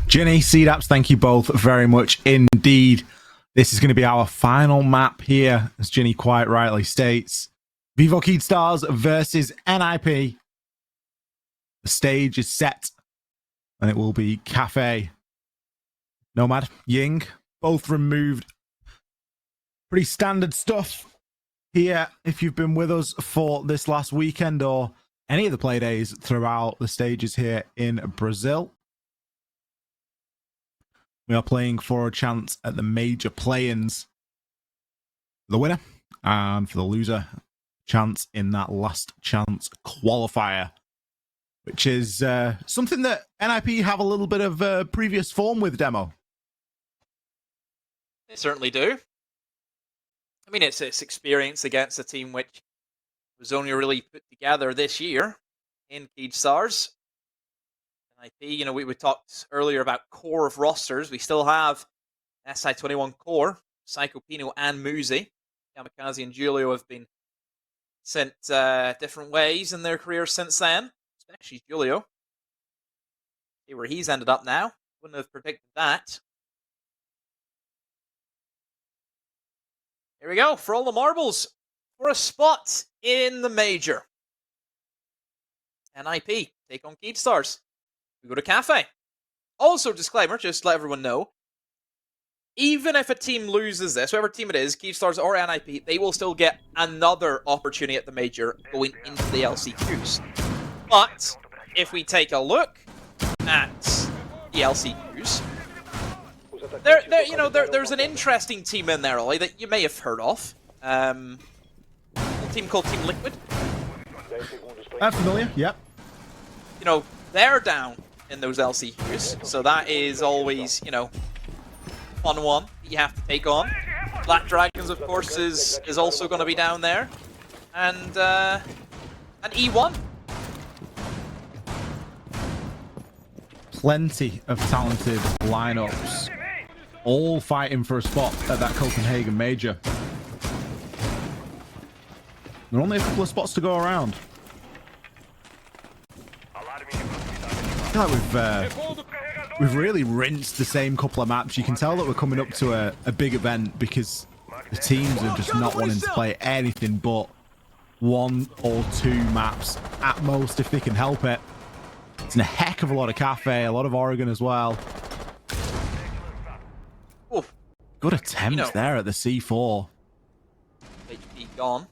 Ginny, CDAPS, thank you both very much indeed. This is going to be our final map here, as Ginny quite rightly states. Vivo Keedstars versus NIP. The stage is set, and it will be Cafe, Nomad, Ying, both removed. Pretty standard stuff here if you've been with us for this last weekend or any of the play days throughout the stages here in Brazil. We are playing for a chance at the major play-ins. The winner and for the loser, chance in that last chance qualifier, which is something that NIP have a little bit of previous form with, Demo. They certainly do. I mean, it's experience against a team which was only really put together this year in Keedstars. NIP, we talked earlier about core of rosters. We still have SI21 core, Psycho Pino and Muzi. Kamikaze and Julio have been sent different ways in their careers since then, especially Julio. See where he's ended up now. Wouldn't have predicted that. Here we go, for all the marbles, for a spot in the major. NIP take on Keedstars. We go to Cafe. Also, disclaimer, just to let everyone know, even if a team loses this, whoever team it is, Keedstars or NIP, they will still get another opportunity at the major going into the LCQs. But if we take a look at the LCQs, there's an interesting team in there, Ollie, that you may have heard of. A team called Team Liquid. I'm familiar, yep. They're down in those LCQs, so that is always, fun one that you have to take on. Black Dragons, of course, is also going to be down there. And E1. Plenty of talented lineups, all fighting for a spot at that Copenhagen major. There are only a couple of spots to go around. I feel like we've really rinsed the same couple of maps. You can tell that we're coming up to a big event because the teams are just not wanting to play anything but one or two maps at most if they can help it. It's a heck of a lot of Cafe, a lot of Oregon as well. Oof. Good attempt there at the C4. HP gone.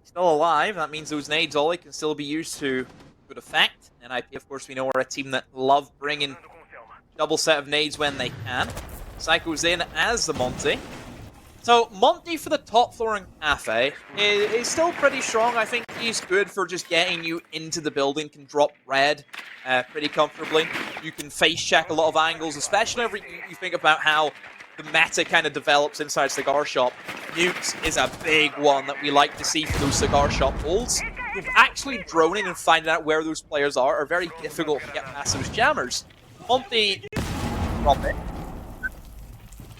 Still alive. That means those nades, Ollie, can still be used to good effect. And NIP, of course, we know are a team that love bringing double set of nades when they can. Psycho's in as the Monty. So Monty for the top floor in Cafe is still pretty strong. I think he's good for just getting you into the building, can drop red pretty comfortably. You can face check a lot of angles, especially whenever you think about how the meta kind of develops inside Cigar Shop. Nukes is a big one that we like to see for those Cigar Shop holds. Actually droning and finding out where those players are very difficult to get past those jammers. Monty drop it.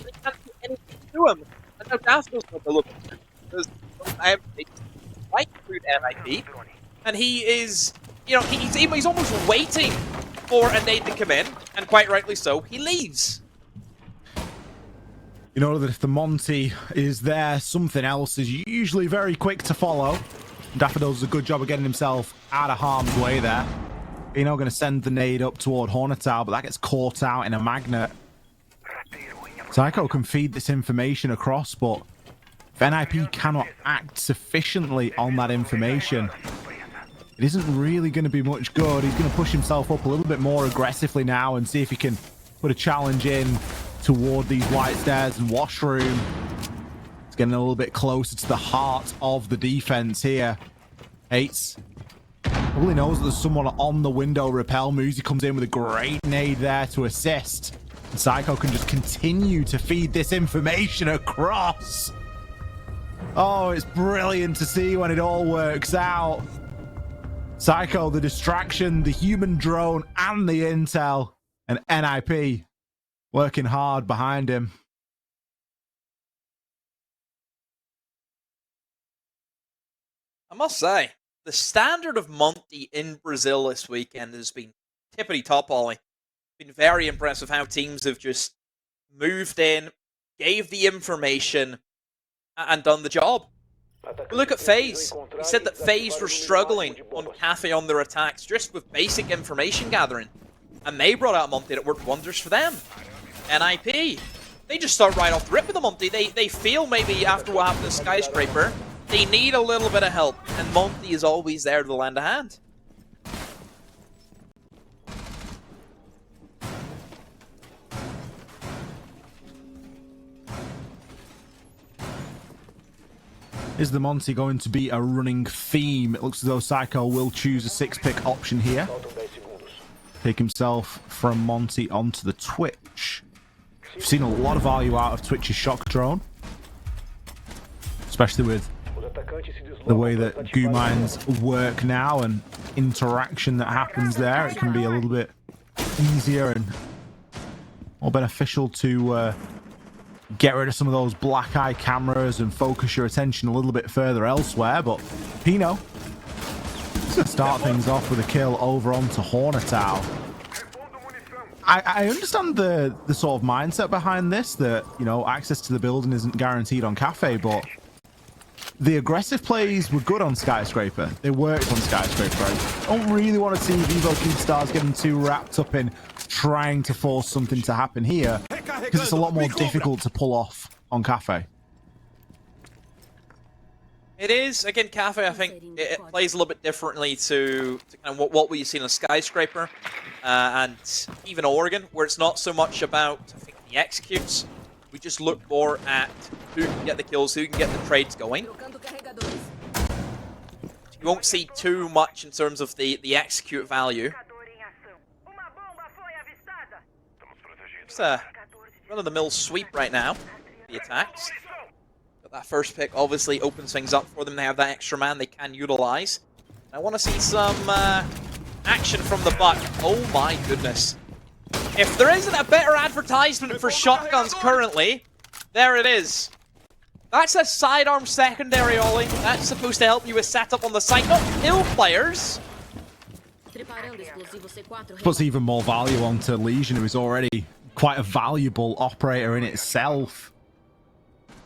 They can't do anything to him. And now Dasco's got to look at it. Because I have right through NIP. And he is, he's almost waiting for a nade to come in. And quite rightly so, he leaves. You know that if the Monty is there, something else is usually very quick to follow. Daffodil does a good job of getting himself out of harm's way there. Pino going to send the nade up toward Hornetower, but that gets caught out in a magnet. Psycho can feed this information across, but if NIP cannot act sufficiently on that information, it isn't really going to be much good. He's going to push himself up a little bit more aggressively now and see if he can put a challenge in toward these white stairs and washroom. It's getting a little bit closer to the heart of the defense here. Hates. Probably knows that there's someone on the window repel. Muzi comes in with a great nade there to assist. And Psycho can just continue to feed this information across. Oh, it's brilliant to see when it all works out. Psycho, the distraction, the human drone, and the intel. And NIP working hard behind him. I must say, the standard of Monty in Brazil this weekend has been tippity top, Ollie. been very impressed with how teams have just moved in, gave the information, and done the job. Look at FaZe. We said that FaZe were struggling on Cafe on their attacks just with basic information gathering. And they brought out Monty that worked wonders for them. NIP. They just start right off the rip with the Monty. They feel maybe after what happened to Skyscraper, they need a little bit of help. And Monty is always there to lend a hand. Is the Monty going to be a running theme? It looks as though Psycho will choose a 6-pick option here. Take himself from Monty onto the Twitch. We've seen a lot of value out of Twitch's shock drone, especially with the way that goo mines work now and interaction that happens there. It can be a little bit easier and more beneficial to get rid of some of those black eye cameras and focus your attention a little bit further elsewhere. But Pino is going to start things off with a kill over onto Hornetown. I understand the sort of mindset behind this, that, you know, access to the building isn't guaranteed on Cafe, but the aggressive plays were good on Skyscraper. They worked on Skyscraper. I don't really want to see Vivo Keystars getting too wrapped up in trying to force something to happen here, because it's a lot more difficult to pull off on Cafe. It is. Again, Cafe, I think it plays a little bit differently to kind of what we've seen on Skyscraper and even Oregon, where it's not so much about, I think, the executes. We just look more at who can get the kills, who can get the trades going. You won't see too much in terms of the execute value. Just a run-of-the-mill sweep right now. The attacks. But that first pick obviously opens things up for them. They have that extra man they can utilize. I want to see some action from the Buck. Oh my goodness. If there isn't a better advertisement for shotguns currently, there it is. That's a sidearm secondary, Ollie. That's supposed to help you with setup on the site, not kill players. Puts even more value onto Legion, who is already quite a valuable operator in itself.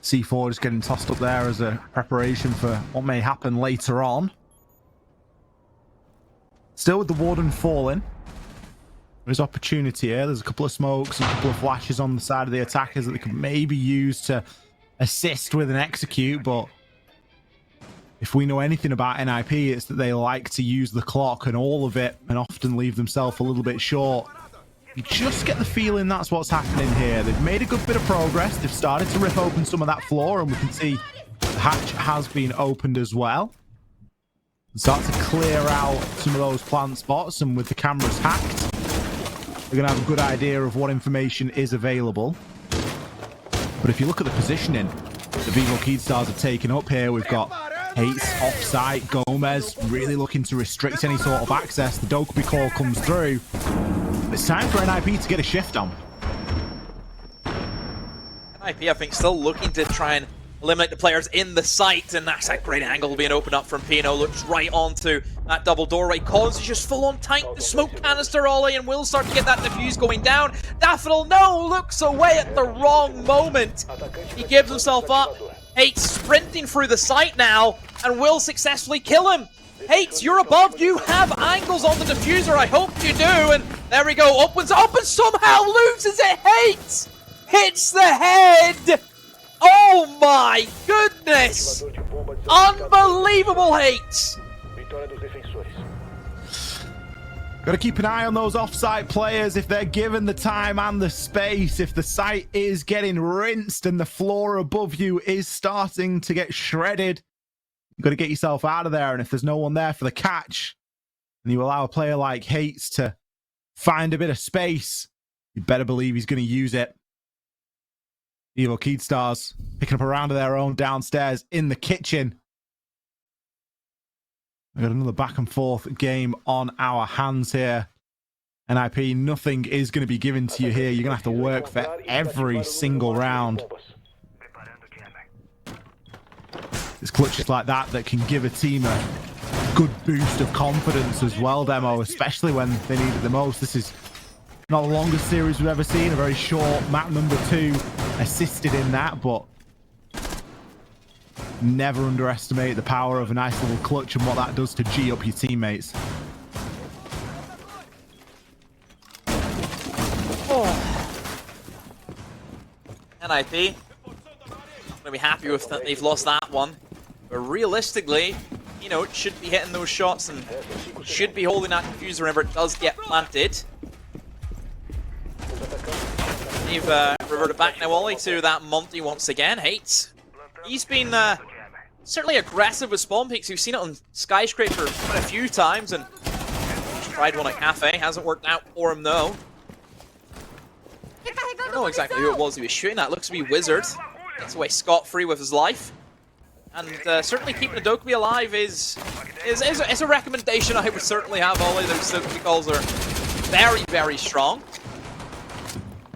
C4 is getting tossed up there as a preparation for what may happen later on. Still with the Warden falling. There's opportunity here. There's a couple of smokes, a couple of flashes on the side of the attackers that they could maybe use to assist with an execute, but if we know anything about NIP, it's that they like to use the clock and all of it and often leave themselves a little bit short. You just get the feeling that's what's happening here. They've made a good bit of progress. They've started to rip open some of that floor, and we can see the hatch has been opened as well. Start to clear out some of those plant spots, and with the cameras hacked, they're going to have a good idea of what information is available. But if you look at the positioning the Vivo Keystars have taken up here, we've got Hates off-site, Gomez really looking to restrict any sort of access. The Dokkaebi call comes through. It's time for NIP to get a shift on. NIP, I think, still looking to try and eliminate the players in the site, and that's a great angle being opened up from Pino. Looks right onto that double doorway. Collins is just full on tank the smoke canister, Ollie, and will start to get that defuse going down. Daffodil, no, looks away at the wrong moment. He gives himself up. Hates sprinting through the site now, and will successfully kill him. Hates, you're above. You have angles on the diffuser. I hope you do. And there we go. Opens up and somehow loses it. Hates hits the head. Oh my goodness! Unbelievable, Hates! Got to keep an eye on those off-site players if they're given the time and the space. If the site is getting rinsed and the floor above you is starting to get shredded, you've got to get yourself out of there. And if there's no one there for the catch, and you allow a player like Hates to find a bit of space, you better believe he's going to use it. Vivo Keystars picking up a round of their own downstairs in the kitchen. We've got another back and forth game on our hands here. NIP, nothing is going to be given to you here. You're going to have to work for every single round. It's clutches like that that can give a team a good boost of confidence as well, Demo, especially when they need it the most. This is Not the longest series we've ever seen. A very short map number 2 assisted in that, but never underestimate the power of a nice little clutch and what that does to G up your teammates. NIP, gonna be happy with that they've lost that one, but realistically, you know, it should be hitting those shots and should be holding that diffuser whenever it does get planted. They've reverted back now, Ollie, to that Monty once again. Hates. He's been certainly aggressive with spawn peaks. We've seen it on Skyscraper quite a few times, and he's tried one at Cafe. Hasn't worked out for him though. I don't know exactly who it was he was shooting at. Looks to be Wizard. Gets away scot-free with his life. And certainly keeping the Dokkaebi alive is a recommendation I would certainly have, Ollie. Those Dokkaebi calls are very, very strong.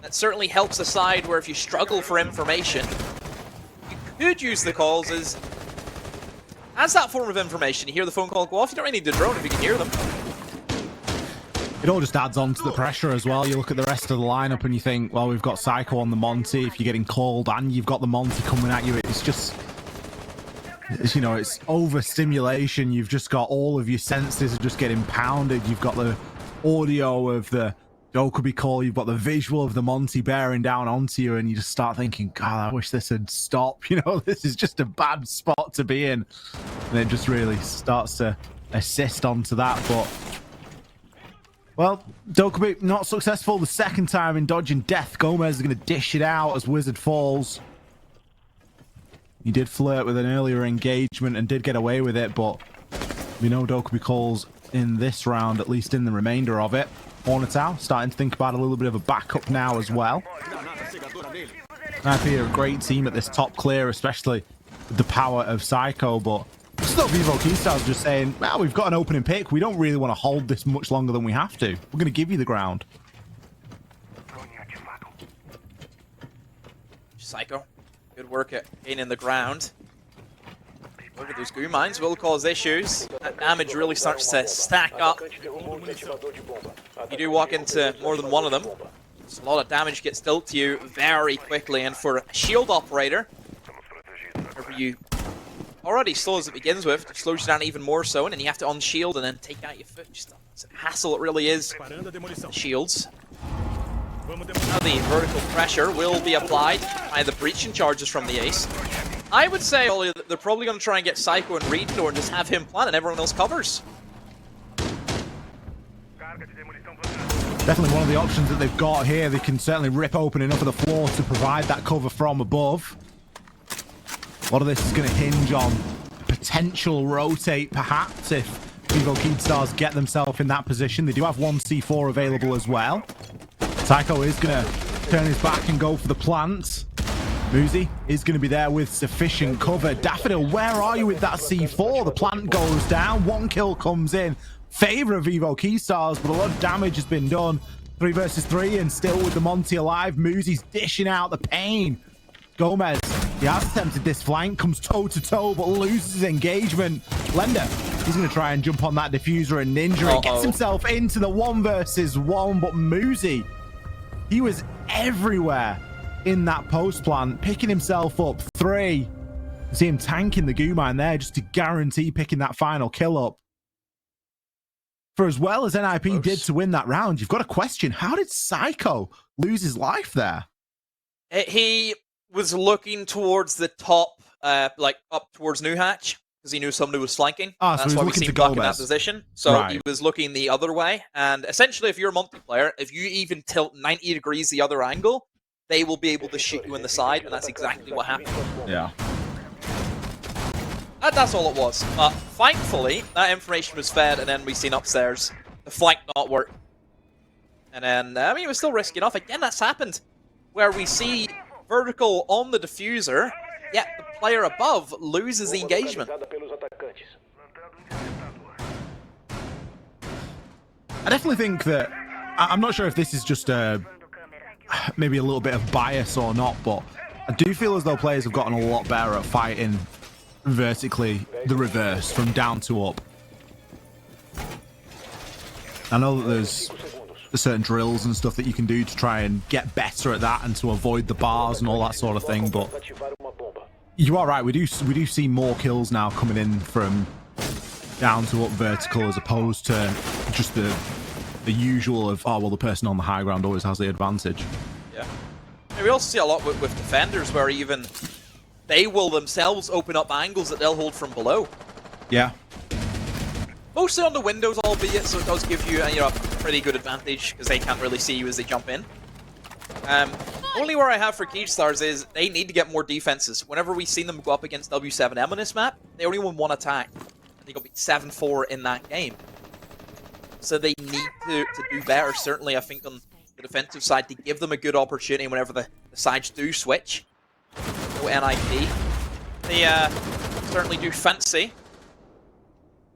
That certainly helps the side where if you struggle for information, you could use the calls as that form of information. You hear the phone call go off, you don't really need the drone if you can hear them. It all just adds on to the pressure as well. You look at the rest of the lineup and you think, well, we've got Psycho on the Monty. If you're getting called and you've got the Monty coming at you, it's just, you know, it's overstimulation. You've just got all of your senses are just getting pounded. You've got the audio of the Dokkaebi call. You've got the visual of the Monty bearing down onto you, and you just start thinking, God, I wish this had stopped. You know, this is just a bad spot to be in. And it just really starts to assist onto that, but... Well, Dokkaebi not successful the second time in dodging death. Gomez is going to dish it out as Wizard falls. He did flirt with an earlier engagement and did get away with it, but we know Dokkaebi calls in this round, at least in the remainder of it. Hornetau starting to think about a little bit of a backup now as well. NIP are a great team at this top clear, especially with the power of Psycho, but still Vivo Keystars just saying, well, we've got an opening pick. We don't really want to hold this much longer than we have to. We're going to give you the ground. Psycho, good work at gaining the ground. Look at those goo mines, will cause issues. That damage really starts to stack up. You do walk into more than one of them. So a lot of damage gets dealt to you very quickly, and for a shield operator, whenever you already slow as it begins with, it slows you down even more so, and then you have to unshield and then take out your foot. Just a hassle it really is. Shields. Now the vertical pressure will be applied by the breaching charges from the Ace. I would say, Ollie, that they're probably going to try and get Psycho and Reedor and just have him plant and everyone else covers. Definitely one of the options that they've got here. They can certainly rip open enough of the floor to provide that cover from above. A lot of this is going to hinge on potential rotate, perhaps, if Vivo Keystars get themselves in that position. They do have one C4 available as well. Psycho is going to turn his back and go for the plants. Muzi is going to be there with sufficient cover. Daffodil, where are you with that C4? The plant goes down. One kill comes in. Favor of Vivo Keystars, but a lot of damage has been done. 3 versus 3, and still with the Monty alive. Muzi's dishing out the pain. Gomez, he has attempted this flank, comes toe-to-toe, but loses his engagement. Lender, he's going to try and jump on that diffuser and ninja. He gets himself into the 1 versus 1, but Muzi, he was everywhere in that post plant, picking himself up 3. You see him tanking the goo mine there just to guarantee picking that final kill up. For as well as NIP did to win that round, you've got to question, how did Psycho lose his life there? He was looking towards the top, like up towards New Hatch, because he knew somebody was flanking. Oh, so that's why we see him duck in that position. So he was looking the other way. And essentially, if you're a multiplayer, if you even tilt 90 degrees the other angle, they will be able to shoot you in the side, and that's exactly what happened. Yeah. That's all it was. But thankfully, that information was fed, and then we seen upstairs the flank not work. And then, I mean, it was still risky enough. Again, that's happened, where we see vertical on the diffuser, yet the player above loses the engagement. I definitely think that, I'm not sure if this is just maybe a little bit of bias or not, but I do feel as though players have gotten a lot better at fighting vertically the reverse, from down to up. I know that there's certain drills and stuff that you can do to try and get better at that and to avoid the bars and all that sort of thing. But you are right. We do see more kills now coming in from down to up vertical as opposed to just the usual of, oh well, the person on the high ground always has the advantage. Yeah. We also see a lot with defenders where even they will themselves open up angles that they'll hold from below. Yeah. Mostly on the windows, albeit, so it does give you, a pretty good advantage because they can't really see you as they jump in. Only where I have for Keystars is they need to get more defenses. Whenever we've seen them go up against W7M on this map, they only won one attack. And they got beat 7-4 in that game. So they need to do better, certainly, I think, on the defensive side to give them a good opportunity whenever the sides do switch. No NIP. They certainly do fancy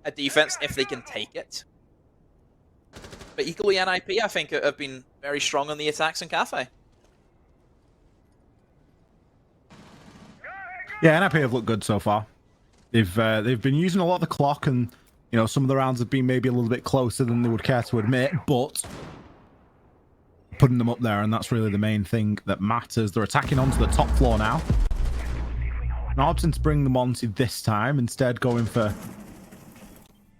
a defense if they can take it. But equally, NIP, I think, have been very strong on the attacks in Cafe. Yeah, NIP have looked good so far. They've been using a lot of the clock, and some of the rounds have been maybe a little bit closer than they would care to admit, but putting them up there, and that's really the main thing that matters. They're attacking onto the top floor now. Not opting to bring the Monty this time, instead going for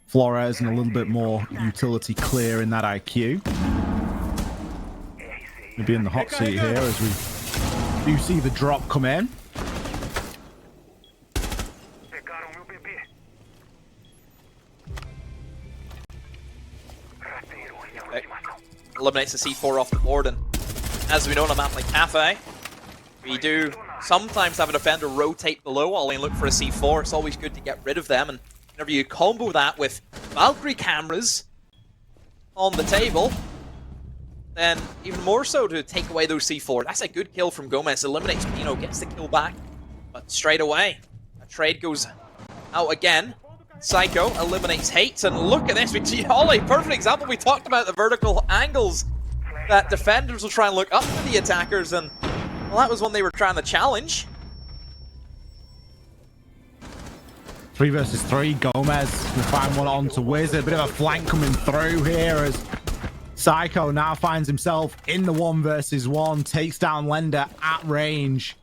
Flores and a little bit more utility clear in that IQ. Maybe in the hot seat here as we do see the drop come in. Okay. Eliminates the C4 off the board, and as we know on a map like Cafe, we do sometimes have a defender rotate below while they look for a C4. It's always good to get rid of them, and whenever you combo that with Valkyrie cameras on the table, then even more so to take away those C4. That's a good kill from Gomez. Eliminates Pino, gets the kill back, but straight away, a trade goes out again. Psycho eliminates Hates, and look at this. Ollie, perfect example. We talked about the vertical angles that defenders will try and look up to the attackers, and well, that was one they were trying to challenge. 3 versus 3. Gomez will find one onto Wizard. A bit of a flank coming through here as Psycho now finds himself in the 1 versus 1. Takes down Lender at range.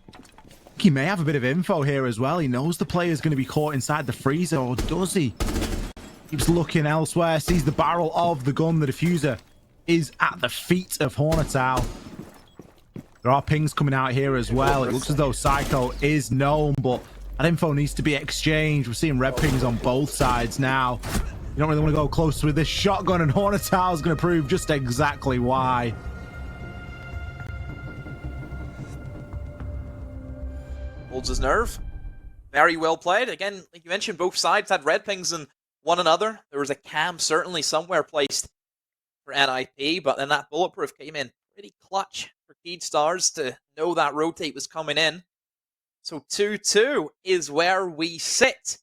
He may have a bit of info here as well. He knows the player's going to be caught inside the freezer, or does he? Keeps looking elsewhere. Sees the barrel of the gun. The diffuser is at the feet of Hornetow. There are pings coming out here as well. It looks as though Psycho is known, but that info needs to be exchanged. We're seeing red pings on both sides now. You don't really want to go close with this shotgun, and Hornetow is going to prove just exactly why. Holds his nerve. Very well played. Again, like you mentioned, both sides had red pings in one another. There was a cam certainly somewhere placed for NIP, but then that bulletproof came in pretty clutch for Keystars to know that rotate was coming in. So 2-2 is where we sit.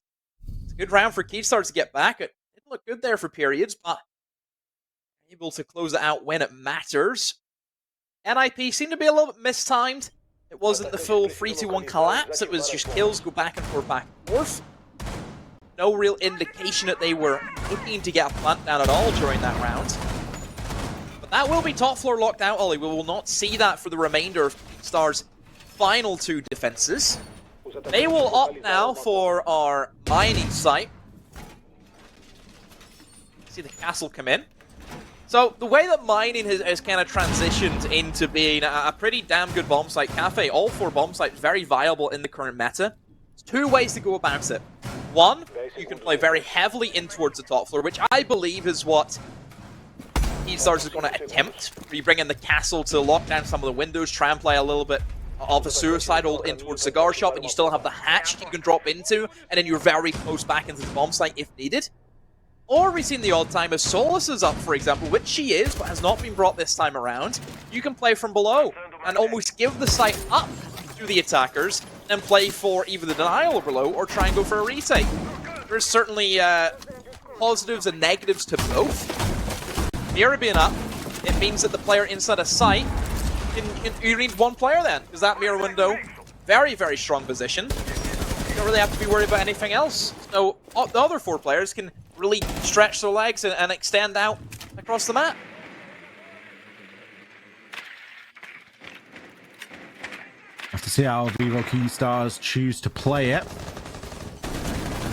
It's a good round for Keystars to get back. It didn't look good there for periods, but able to close it out when it matters. NIP seemed to be a little bit mistimed. It wasn't the full 3-2-1 collapse. It was just kills go back and forth, back and forth. No real indication that they were looking to get a plant down at all during that round. But that will be top floor locked out, Ollie. We will not see that for the remainder of Keystars' final 2 defenses. They will opt now for our mining site. See the castle come in. So the way that mining has kind of transitioned into being a pretty damn good bomb site, Cafe, all 4 bomb sites, very viable in the current meta. There's 2 ways to go about it. One, you can play very heavily in towards the top floor, which I believe is what Keystars is going to attempt. Where you bring in the castle to lock down some of the windows, try and play a little bit of a suicide hold in towards Cigar Shop, and you still have the hatch you can drop into, and then you're very close back into the bomb site if needed. Or we've seen the odd time if Solus is up, for example, which she is, but has not been brought this time around. You can play from below and almost give the site up to the attackers and play for either the denial or below, or try and go for a retake. There's certainly positives and negatives to both. Mirror being up, it means that the player inside a site, you need 1 player then, because that mirror window, very, very strong position. You don't really have to be worried about anything else. So the other 4 players can really stretch their legs and extend out across the map. to see how Vivo Keystars choose to play it.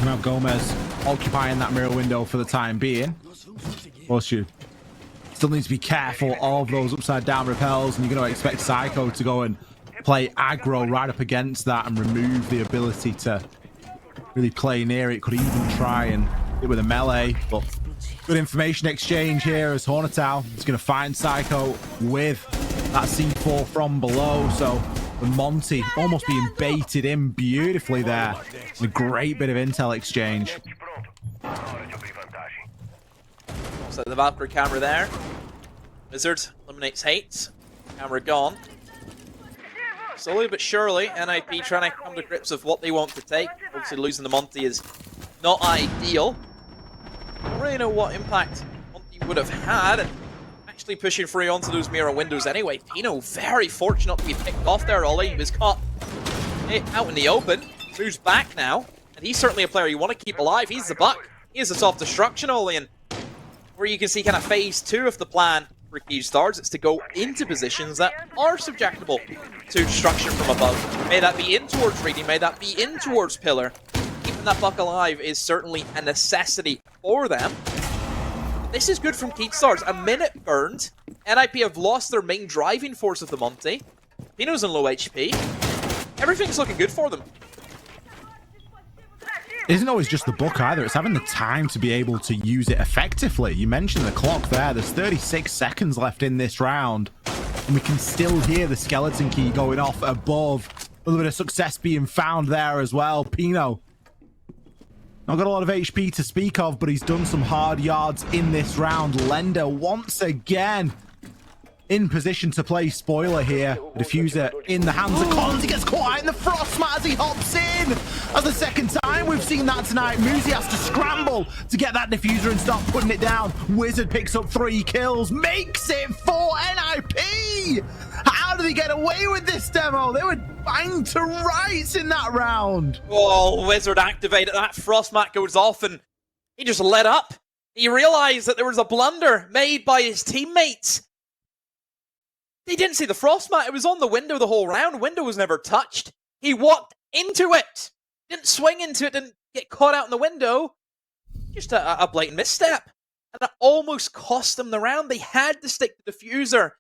Now Gomez occupying that mirror window for the time being. Of course, you still need to be careful of those upside down repels, and you're going to expect Psycho to go and play aggro right up against that and remove the ability to really play near it. Could even try and hit with a melee, but good information exchange here as Hornetau is going to find Psycho with that C4 from below. So the Monty almost being baited in beautifully there. And a great bit of intel exchange. So the Valkyrie camera there. Wizard eliminates Hate. Camera gone. Slowly but surely, NIP trying to come to grips with what they want to take. Obviously losing the Monty is not ideal. I don't really know what impact Monty would have had. Actually pushing free onto those mirror windows anyway. Pino very fortunate to be picked off there. Ollie he was caught out in the open. Moves back now. And he's certainly a player you want to keep alive. He's the buck. He is the soft destruction, Ollie. And where you can see kind of phase 2 of the plan for Keystars, it's to go into positions that are subjectable to destruction from above. May that be in towards Reading, may that be in towards Pillar. Keeping that buck alive is certainly a necessity for them. This is good from Keystars. A minute burned. NIP have lost their main driving force of the Monty. Pino's in low HP. Everything's looking good for them. It isn't always just the book either. It's having the time to be able to use it effectively. You mentioned the clock there. There's 36 seconds left in this round. And we can still hear the skeleton key going off above. A little bit of success being found there as well. Pino not got a lot of HP to speak of, but he's done some hard yards in this round. Lender once again in position to play spoiler here. Diffuser in the hands of Collins. He gets caught out in the Frostmat as he hops in. As the second time we've seen that tonight. Muzi has to scramble to get that diffuser and start putting it down. Wizard picks up 3 kills, makes it for NIP. How did he get away with this demo? They were banged to rights in that round. Oh, Wizard activated. That Frostmat goes off and he just let up. He realized that there was a blunder made by his teammates. He didn't see the Frostmat. It was on the window the whole round. Window was never touched. He walked into it. Didn't swing into it. Didn't get caught out in the window. Just a blatant misstep. And that almost cost them the round. They had to stick the diffuser.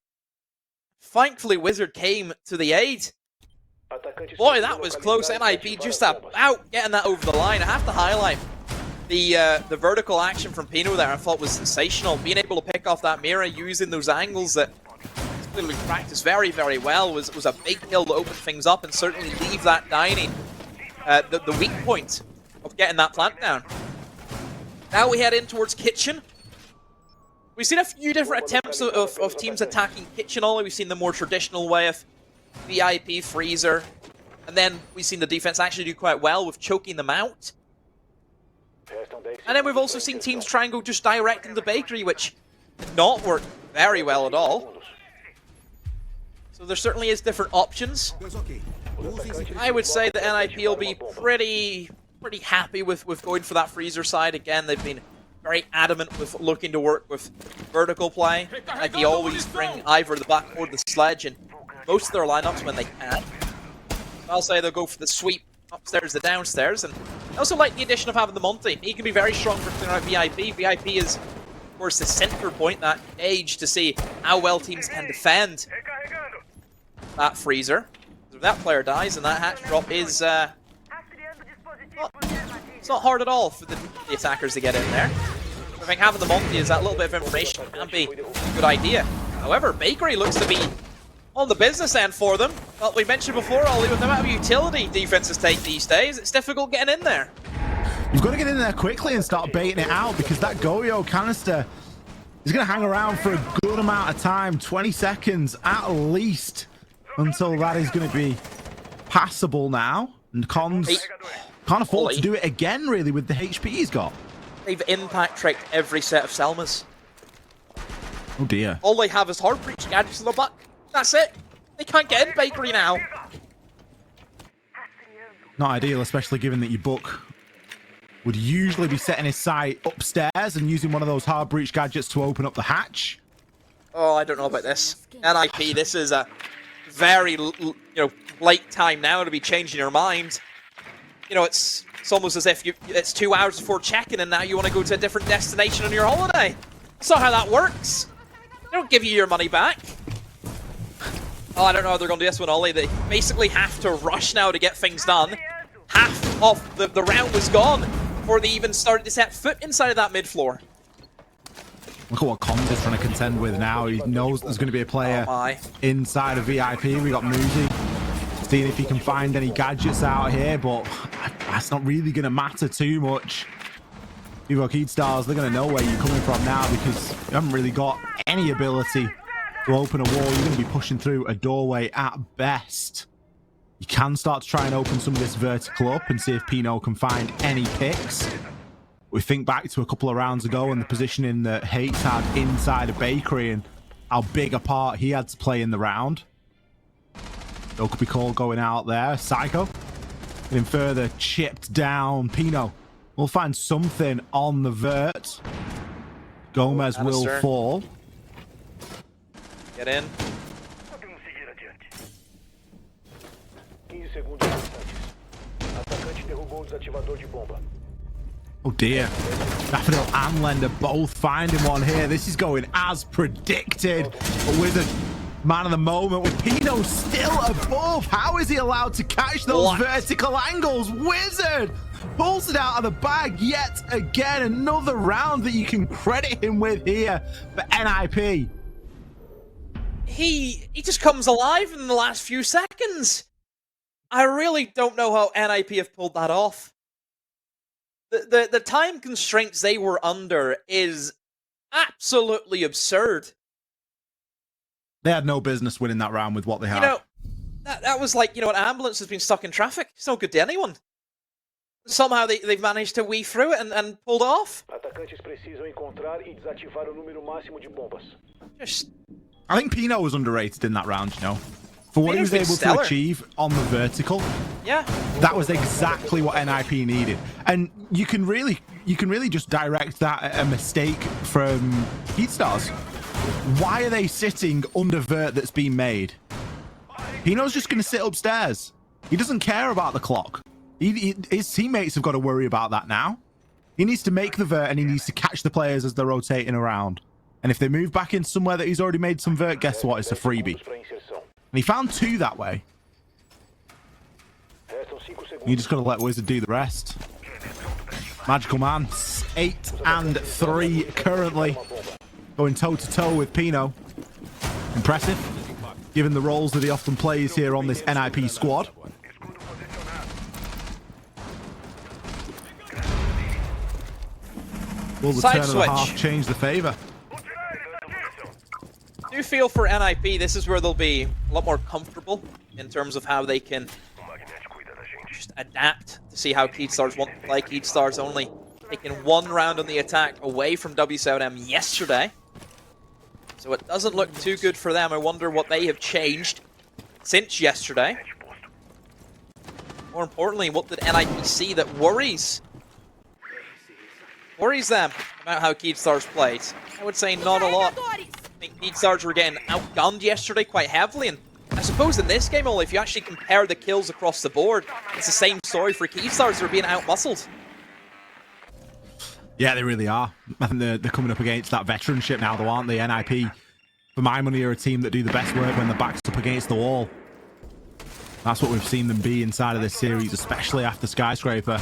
Thankfully, Wizard came to the aid. Boy, that was close. NIP just about getting that over the line. I have to highlight the vertical action from Pino there. I thought was sensational. Being able to pick off that mirror using those angles that clearly practiced very, very well was a big kill to open things up and certainly leave that dining the weak point of getting that plant down. Now we head in towards Kitchen. We've seen a few different attempts of teams attacking Kitchen. Only we've seen the more traditional way of VIP, Freezer, and then we've seen the defense actually do quite well with choking them out. And then we've also seen teams try and go just direct into Bakery, which did not work very well at all. So there certainly is different options. I would say that NIP will be pretty happy with going for that Freezer side. Again, they've been very adamant with looking to work with vertical play. Like they always bring either the back or the sledge in most of their lineups when they can. I'll say they'll go for the sweep upstairs, the downstairs, and I also like the addition of having the Monty. He can be very strong for clearing out VIP. VIP is, of course, the center point, that gauge to see how well teams can defend that Freezer. So if that player dies, and that hatch drop is it's not hard at all for the attackers to get in there. I think having the Monty is that little bit of information can be a good idea. However, Bakery looks to be on the business end for them. Well, we mentioned before, Ollie, with the amount of utility defenses take these days, it's difficult getting in there. You've got to get in there quickly and start baiting it out, because that Goyo canister is going to hang around for a good amount of time, 20 seconds at least, until that is going to be passable now. And Cons can't afford to do it again, really, with the HP he's got. They've impact tricked every set of Selmas. Oh dear. All they have is hard breach gadgets in the buck. That's it. They can't get in Bakery now. Not ideal, especially given that your book would usually be setting his sight upstairs and using one of those hard breach gadgets to open up the hatch. Oh, I don't know about this. NIP, this is a very late time now to be changing your mind. You know, it's almost as if it's 2 hours before check-in and now you want to go to a different destination on your holiday. That's not how that works. They don't give you your money back. Oh, I don't know how they're going to do this one, Ollie. They basically have to rush now to get things done. Half of the round was gone before they even started to set foot inside of that mid-floor. Look at what Cons is trying to contend with now. He knows there's going to be a player inside of VIP. We got Muzi seeing if he can find any gadgets out here, but that's not really going to matter too much. Evo Keedstars, they're going to know where you're coming from now because you haven't really got any ability to open a wall. You're going to be pushing through a doorway at best. You can start to try and open some of this vertical up and see if Pino can find any picks. We think back to a couple of rounds ago and the positioning that Hates had inside a bakery and how big a part he had to play in the round. No could be called going out there. Psycho getting further chipped down. Pino will find something on the vert. Gomez will fall. Get in. Oh dear. Daffodil and Lender both finding one here. This is going as predicted. But Wizard, man of the moment, with Pino still above. How is he allowed to catch those vertical angles? Wizard pulls it out of the bag yet again. Another round that you can credit him with here for NIP. He just comes alive in the last few seconds. I really don't know how NIP have pulled that off. The time constraints they were under is absolutely absurd. They had no business winning that round with what they had. You know, that was like, an ambulance has been stuck in traffic. It's no good to anyone. Somehow they've managed to weave through it and pulled it off. I think Pino was underrated in that round, For what he was able to achieve on the vertical, that was exactly what NIP needed. And you can really just direct that at a mistake from Heatstars. Why are they sitting under vert that's been made? Pino's just going to sit upstairs. He doesn't care about the clock. His teammates have got to worry about that now. He needs to make the vert and he needs to catch the players as they're rotating around. And if they move back in somewhere that he's already made some vert, guess what? It's a freebie. And he found 2 that way. You just got to let Wizard do the rest. Magical Man, 8 and 3 currently. Going toe-to-toe with Pino. Impressive, given the roles that he often plays here on this NIP squad. Will the turn of the half change the favor? I do feel for NIP, this is where they'll be a lot more comfortable in terms of how they can just adapt to see how Keedstars want to play. Keedstars only taking 1 round on the attack away from W7M yesterday. So it doesn't look too good for them. I wonder what they have changed since yesterday. More importantly, what did NIP see that worries them about how Keedstars played? I would say not a lot. I think Keedstars were getting outgunned yesterday quite heavily, and I suppose in this game, if you actually compare the kills across the board, it's the same story for Keedstars. They're being outmuscled. Yeah, they really are. I think they're coming up against that veteranship now, though, aren't they? NIP, for my money, are a team that do the best work when the back's up against the wall. That's what we've seen them be inside of this series, especially after Skyscraper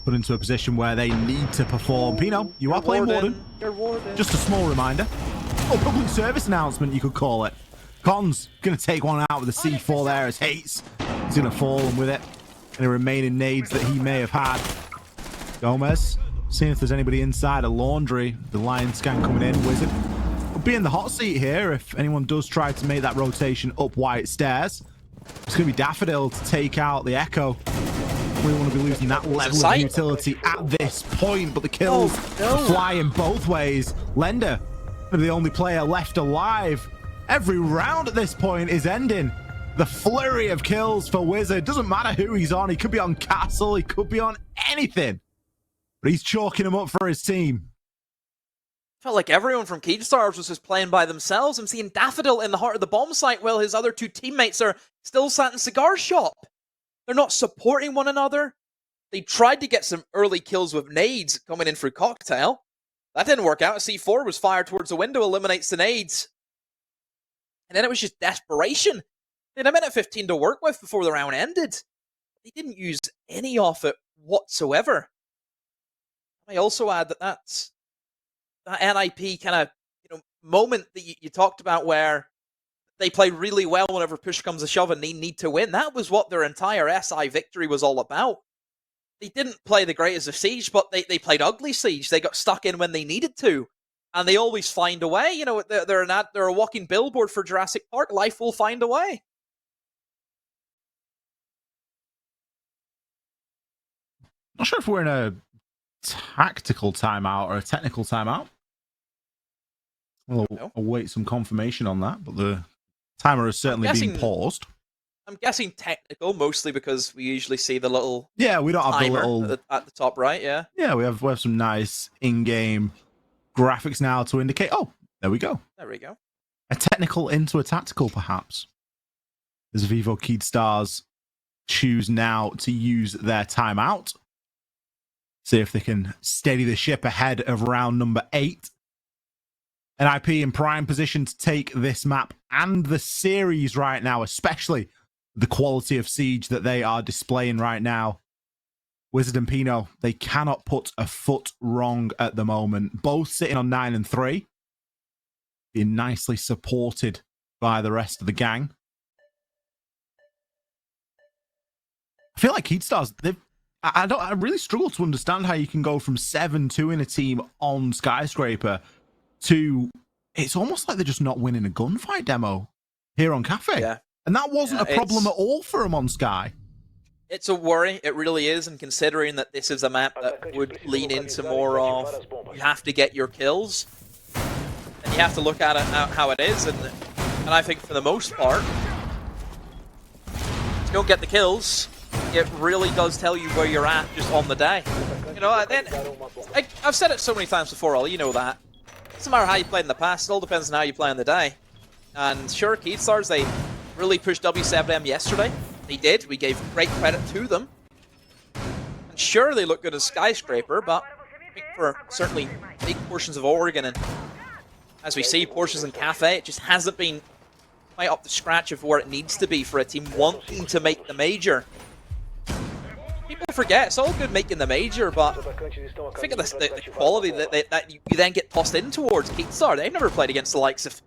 put into a position where they need to perform. Pino, you are playing Warden. Just a small reminder. Oh, public service announcement, you could call it. Cons going to take one out with a C4 there as Hates. He's going to fall and with it. Any remaining nades that he may have had. Gomez, seeing if there's anybody inside a laundry. The Lion scan coming in. Wizard will be in the hot seat here if anyone does try to make that rotation up White Stairs. It's going to be Daffodil to take out the Echo. We want to be losing that level of utility at this point, but the kills are flying both ways. Lender, the only player left alive. Every round at this point is ending. The flurry of kills for Wizard. Doesn't matter who he's on. He could be on Castle. He could be on anything. But he's chalking them up for his team. felt like everyone from Keystars was just playing by themselves. I'm seeing Daffodil in the heart of the bomb site while his other two teammates are still sat in Cigar Shop. They're not supporting one another. They tried to get some early kills with nades coming in through Cocktail. That didn't work out. A C4 was fired towards the window, eliminates the nades. And then it was just desperation. They had a minute 15 to work with before the round ended. They didn't use any of it whatsoever. I also add that NIP kind of moment that you talked about where they play really well whenever push comes to shove and they need to win. That was what their entire SI victory was all about. They didn't play the greatest of Siege, but they played ugly Siege. They got stuck in when they needed to. And they always find a way. You know, they're a walking billboard for Jurassic Park. Life will find a way. Not sure if we're in a tactical timeout or a technical timeout. We'll await some confirmation on that, but the timer has certainly been paused. I'm guessing technical, mostly because we usually see the little we don't have the little at the top right. Yeah, we have some nice in-game graphics now to indicate. Oh, there we go. A technical into a tactical, perhaps. As Vivo Keystars choose now to use their timeout. See if they can steady the ship ahead of round number 8. NIP in prime position to take this map and the series right now, especially the quality of Siege that they are displaying right now. Wizard and Pino, they cannot put a foot wrong at the moment. Both sitting on 9 and 3. Being nicely supported by the rest of the gang. I feel like Keystars, I really struggle to understand how you can go from 7-2 in a team on Skyscraper to it's almost like they're just not winning a gunfight demo here on Cafe. Yeah. And that wasn't a problem at all for them on Sky. It's a worry, it really is, and considering that this is a map that would lean into more of you have to get your kills, and you have to look at it how it is, and I think for the most part, if you don't get the kills, it really does tell you where you're at just on the day. You know, then I've said it so many times before, Ollie, you know that. It doesn't matter how you played in the past, it all depends on how you play on the day. And sure, Keystars, they really pushed W7M yesterday. They did. We gave great credit to them. And sure, they look good as Skyscraper, but I think for certainly big portions of Oregon, and as we see, portions in Cafe, it just hasn't been quite up to scratch of where it needs to be for a team wanting to make the major. People forget, it's all good making the major, but think of the quality that you then get tossed in towards Keystar. They've never played against the likes of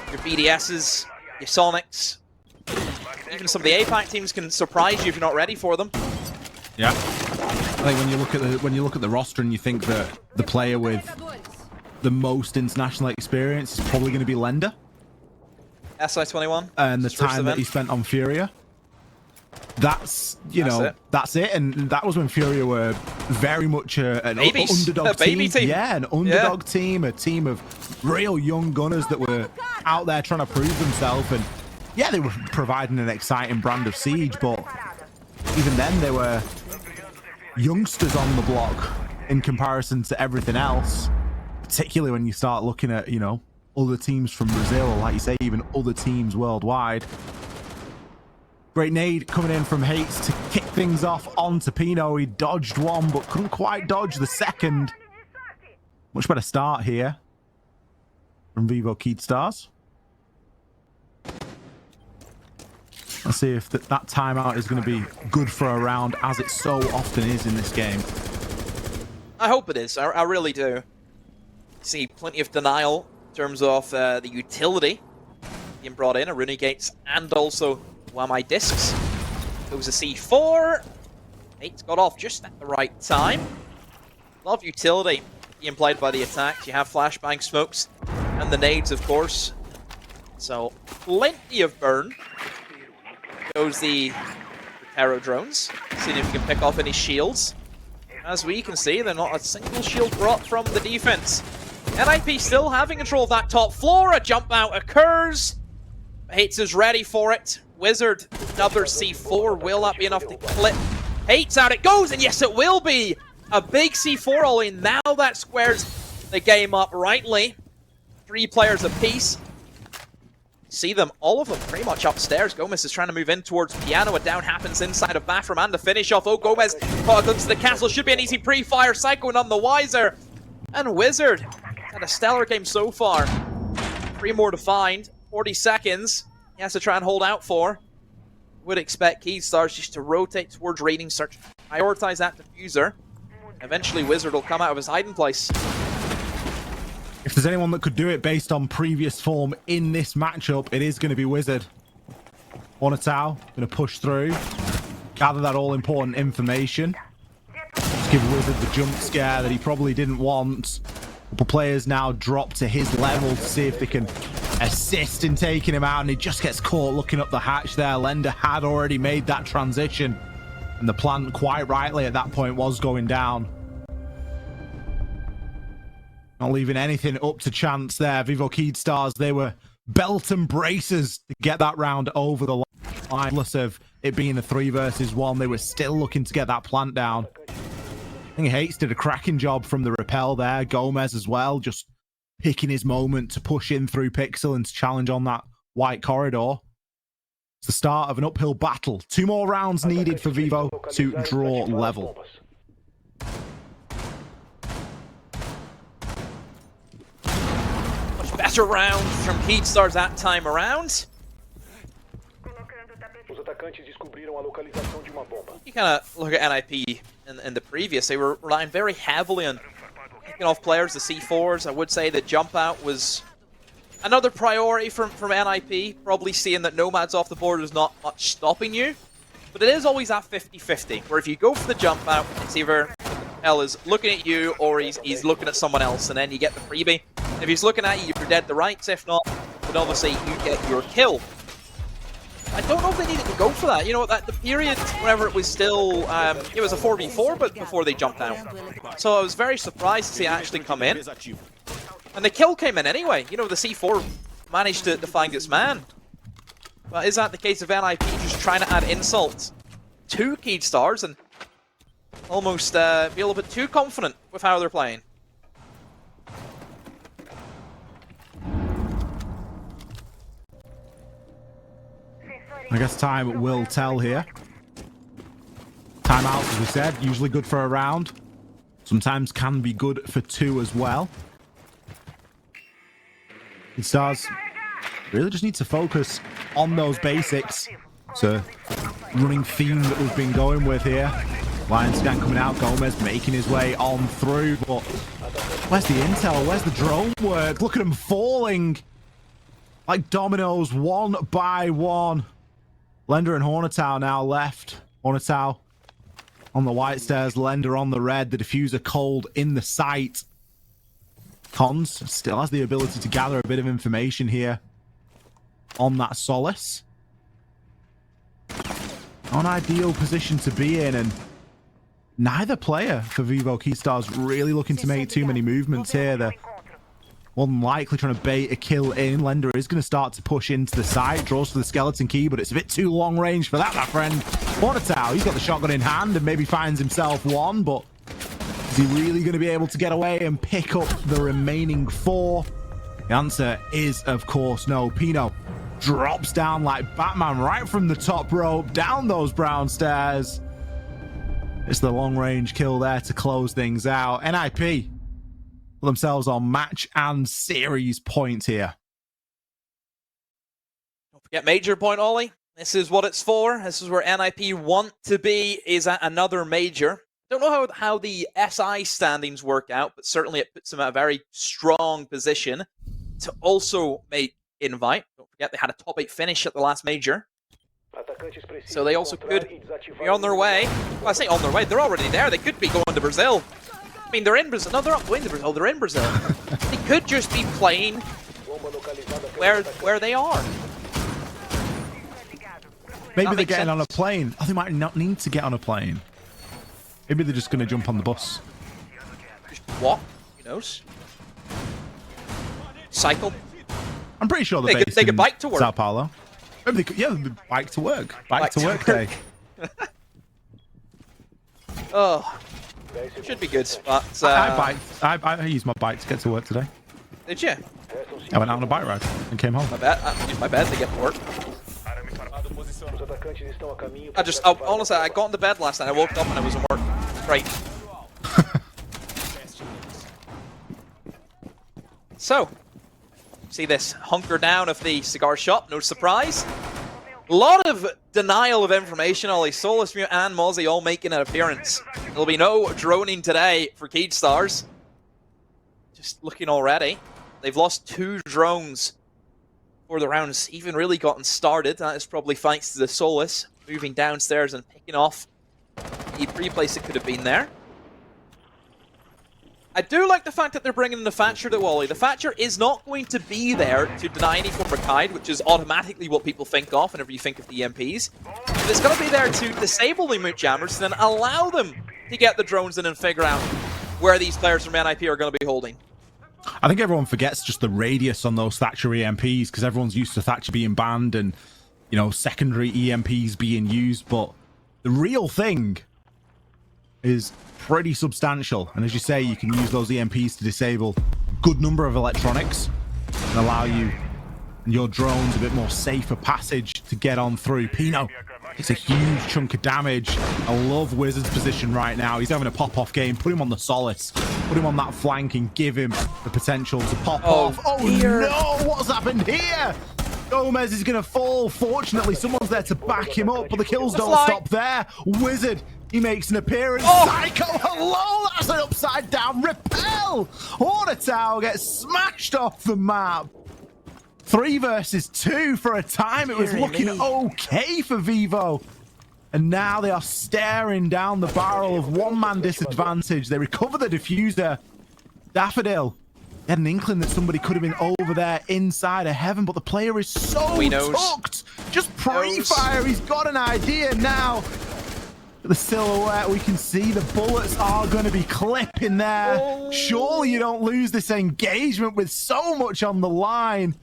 your BDSs, your Sonics. Even some of the APAC teams can surprise you if you're not ready for them. Yeah, I think when you look at the roster and you think that the player with the most international experience is probably going to be Lender. SI21. And the time that he spent on Furia. That's that's it. And that was when Furia were very much an underdog team. Yeah, an underdog team, a team of real young gunners that were out there trying to prove themselves. And yeah, they were providing an exciting brand of Siege, but even then they were youngsters on the block in comparison to everything else, particularly when you start looking at, other teams from Brazil, or like you say, even other teams worldwide. Great nade coming in from Hates to kick things off onto Pino. He dodged one, but couldn't quite dodge the second. Much better start here from Vivo Keystars. Let's see if that timeout is going to be good for a round, as it so often is in this game. I hope it is. I really do. See plenty of denial in terms of the utility being brought in, Aruni Gates and also Wamai Discs. Goes a C4. Nate's got off just at the right time. Love utility being played by the attacks. You have flashbang smokes and the nades, of course. So plenty of burn. Goes the Terror drones. Seeing if we can pick off any shields. As we can see, they're not a single shield brought from the defense. NIP still having control of that top floor. A jump out occurs. Hates is ready for it. Wizard, another C4. Will that be enough to clip Hates? Out it goes, and yes, it will be. A big C4 all in. Now that squares the game up rightly. 3 players apiece. See them, all of them, pretty much upstairs. Gomez is trying to move in towards Piano. A down happens inside of Bathroom and the finish off. Oh, Gomez comes to the castle. Should be an easy pre-fire. Psycho none the wiser. And Wizard had a stellar game so far. 3 more to find. 40 seconds. He has to try and hold out for. Would expect Keystars just to rotate towards raiding search. Prioritize that diffuser. Eventually Wizard will come out of his hiding place. If there's anyone that could do it based on previous form in this matchup, it is going to be Wizard. Hornetau going to push through, gather that all-important information. Just give Wizard the jump scare that he probably didn't want. A couple players now drop to his level to see if they can assist in taking him out, and he just gets caught looking up the hatch there. Lender had already made that transition, and the plan, quite rightly at that point, was going down. Not leaving anything up to chance there. Vivo Keystars, they were belt and braces to get that round over the line. Regardless of it being a 3 versus 1, they were still looking to get that plant down. I think Hates did a cracking job from the rappel there. Gomez as well, just picking his moment to push in through Pixel and to challenge on that white corridor. It's the start of an uphill battle. 2 more rounds needed for Vivo to draw level. Better round from Keystars that time around. You kind of look at NIP in the previous, they were relying very heavily on picking off players, the C4s. I would say the jump out was another priority from NIP, probably seeing that Nomads off the board is not much stopping you. But it is always that 50-50, where if you go for the jump out, it's either L is looking at you or he's looking at someone else, and then you get the freebie. If he's looking at you, you're dead to rights. If not, then obviously you get your kill. I don't know if they needed to go for that. You know, that the period whenever it was still, it was a 4v4, but before they jumped out. So I was very surprised to see it actually come in. And the kill came in anyway. You know, the C4 managed to find its man. But is that the case of NIP just trying to add insult to Keystars and almost be a little bit too confident with how they're playing? I guess time will tell here. Timeout, as we said, usually good for a round. Sometimes can be good for 2 as well. Keystars really just need to focus on those basics. It's a running theme that we've been going with here. Lion scan coming out, Gomez making his way on through, but where's the intel? Where's the drone work? Look at them falling like dominoes, one by one. Lender and Hornetau now left. Hornetau on the white stairs, Lender on the red, the diffuser cold in the sight. Cons still has the ability to gather a bit of information here on that Solace. Not an ideal position to be in, and neither player for Vivo Keystars really looking to make too many movements here. They're more than likely trying to bait a kill in. Lender is going to start to push into the side, draws to the skeleton key, but it's a bit too long range for that, my friend. Hornetau, he's got the shotgun in hand and maybe finds himself one, but is he really going to be able to get away and pick up the remaining 4? The answer is, of course, no. Pino drops down like Batman right from the top rope, down those brown stairs. It's the long-range kill there to close things out. NIP put themselves on match and series point here. Don't forget major point, Ollie. This is what it's for. This is where NIP want to be, is at another major. Don't know how the SI standings work out, but certainly it puts them at a very strong position to also make invite. Don't forget they had a top 8 finish at the last major. So they also could be on their way. Well, I say on their way, they're already there. They could be going to Brazil. I mean, they're in Brazil. No, they're not going to Brazil. They're in Brazil. They could just be playing where they are. Maybe they're getting on a plane. Oh, they might not need to get on a plane. Maybe they're just going to jump on the bus. Just walk, who knows? Cycle. I'm pretty sure they're based in bike to work. Sao Paulo. Maybe they could, yeah, bike to work. Bike to work day. Oh. Should be good, but... I used my bike to get to work today. Did you? I went out on a bike ride and came home. I used my bed to get to work. Honestly, I got into bed last night, I woke up and I was in work. Great. So, see this hunker down of the cigar shop, no surprise. A lot of denial of information, Ollie. Solus, Mew, and Mozzie all making an appearance. There'll be no droning today for Keydstars. Just looking already. They've lost 2 drones before the round's even really gotten started. That is probably thanks to the Solus moving downstairs and picking off the pre-place that could have been there. I do like the fact that they're bringing in the Thatcher to Wally. The Thatcher is not going to be there to deny any form of Kaid, which is automatically what people think of whenever you think of the EMPs. But it's going to be there to disable the Moot Jammers and then allow them to get the drones in and figure out where these players from NIP are going to be holding. I think everyone forgets just the radius on those Thatcher EMPs because everyone's used to Thatcher being banned and, you know, secondary EMPs being used. But the real thing is pretty substantial. And as you say, you can use those EMPs to disable a good number of electronics and allow you and your drones a bit more safer passage to get on through. Pino, it's a huge chunk of damage. I love Wizard's position right now. He's having a pop-off game. Put him on the Solace. Put him on that flank and give him the potential to pop off. Oh no, what's happened here? Gomez is going to fall. Fortunately, someone's there to back him up, but the kills don't stop there. Wizard, he makes an appearance. Psycho, hello, that's an upside down repel. Hornetau gets smashed off the map. 3 versus 2 for a time. It was looking okay for Vivo. And now they are staring down the barrel of one-man disadvantage. They recover the diffuser. Daffodil had an inkling that somebody could have been over there inside of heaven, but the player is so tucked. Just pre-fire. He's got an idea now. The silhouette, we can see the bullets are going to be clipping there. Surely you don't lose this engagement with so much on the line.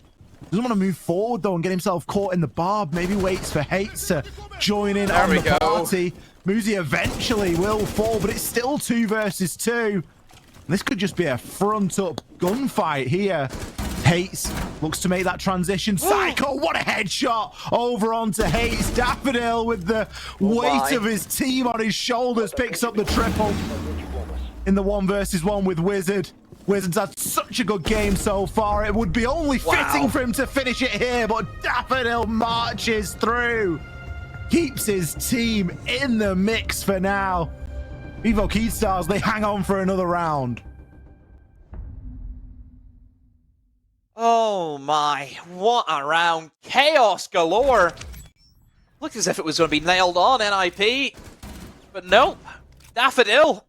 Doesn't want to move forward, though, and get himself caught in the barb. Maybe waits for Hates to join in on the party. Muzi eventually will fall, but it's still 2 versus 2. And this could just be a front-up gunfight here. Hates looks to make that transition. Psycho, what a headshot! Over onto Hates. Daffodil with the weight of his team on his shoulders picks up the triple in the 1 versus 1 with Wizard. Wizards had such a good game so far. It would be only fitting for him to finish it here, but Daffodil marches through. Keeps his team in the mix for now. Vivo Keydstars, they hang on for another round. Oh my, what a round. Chaos galore. Looked as if it was going to be nailed on, NIP. But nope. Daffodil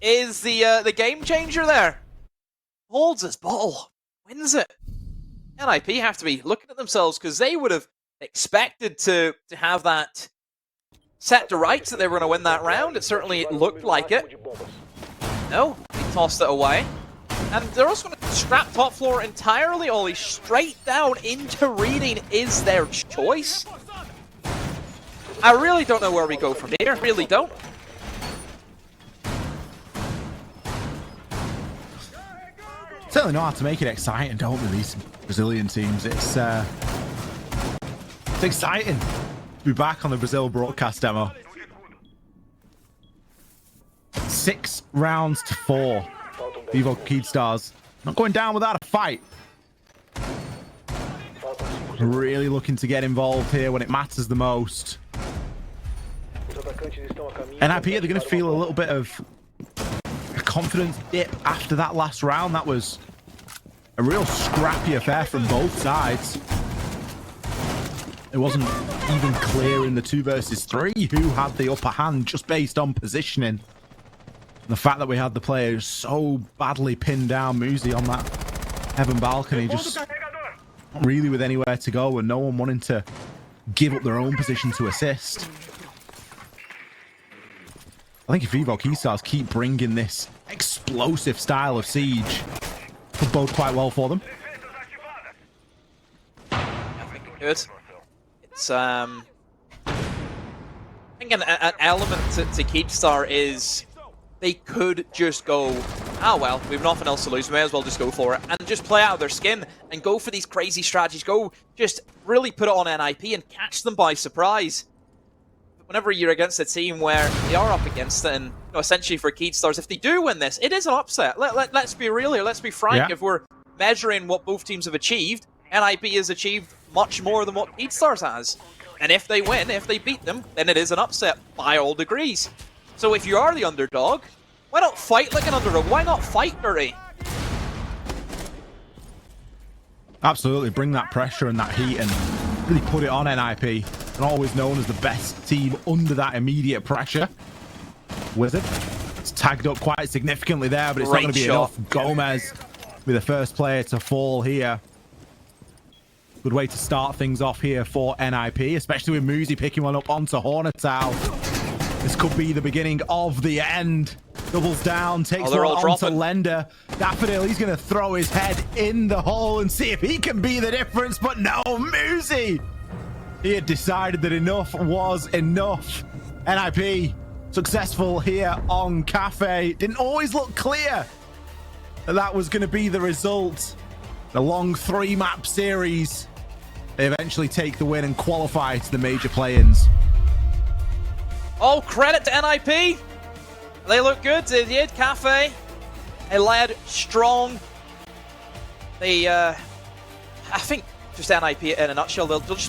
is the game changer there. Holds his ball, wins it. NIP have to be looking at themselves because they would have expected to have that set to rights that they were going to win that round. It certainly looked like it. No, he tossed it away. And they're also going to scrap top floor entirely, Ollie. Straight down into reading is their choice. I really don't know where we go from here. Really don't. Certainly know how to make it exciting, don't we, these Brazilian teams? It's exciting to be back on the Brazil broadcast demo. 6 rounds to 4. Vivo Keydstars not going down without a fight. Really looking to get involved here when it matters the most. NIP, they're going to feel a little bit of a confidence dip after that last round. That was a real scrappy affair from both sides. It wasn't even clear in the 2 versus 3 who had the upper hand just based on positioning. And the fact that we had the players so badly pinned down, Muzi on that heaven balcony, just not really with anywhere to go and no one wanting to give up their own position to assist. I think if Vivo Keystars keep bringing this explosive style of siege, could bode quite well for them. I think it could. It's I think an element to Keedstar is they could just go, ah well, we've nothing else to lose, we may as well just go for it, and just play out of their skin, and go for these crazy strategies, go just really put it on NIP and catch them by surprise. Whenever you're against a team where they are up against it, and essentially for Keydstars, if they do win this, it is an upset. Let's be real here, let's be frank. Yeah. If we're measuring what both teams have achieved, NIP has achieved much more than what Keydstars has. And if they win, if they beat them, then it is an upset by all degrees. So if you are the underdog, why not fight like an underdog? Why not fight dirty? Absolutely, bring that pressure and that heat and really put it on NIP. And always known as the best team under that immediate pressure. Wizard, it's tagged up quite significantly there, but it's not going to be enough. Gomez be the first player to fall here. Good way to start things off here for NIP, especially with Muzi picking one up onto Hornetau. This could be the beginning of the end. Doubles down, takes one onto Lender. Daffodil, he's going to throw his head in the hole and see if he can be the difference, but no, Muzi! He had decided that enough was enough. NIP successful here on Cafe. Didn't always look clear that was going to be the result. The long 3-map series. They eventually take the win and qualify to the major play-ins. All credit to NIP. They look good. They did. Cafe, they led strong. They, I think, just NIP in a nutshell. They'll just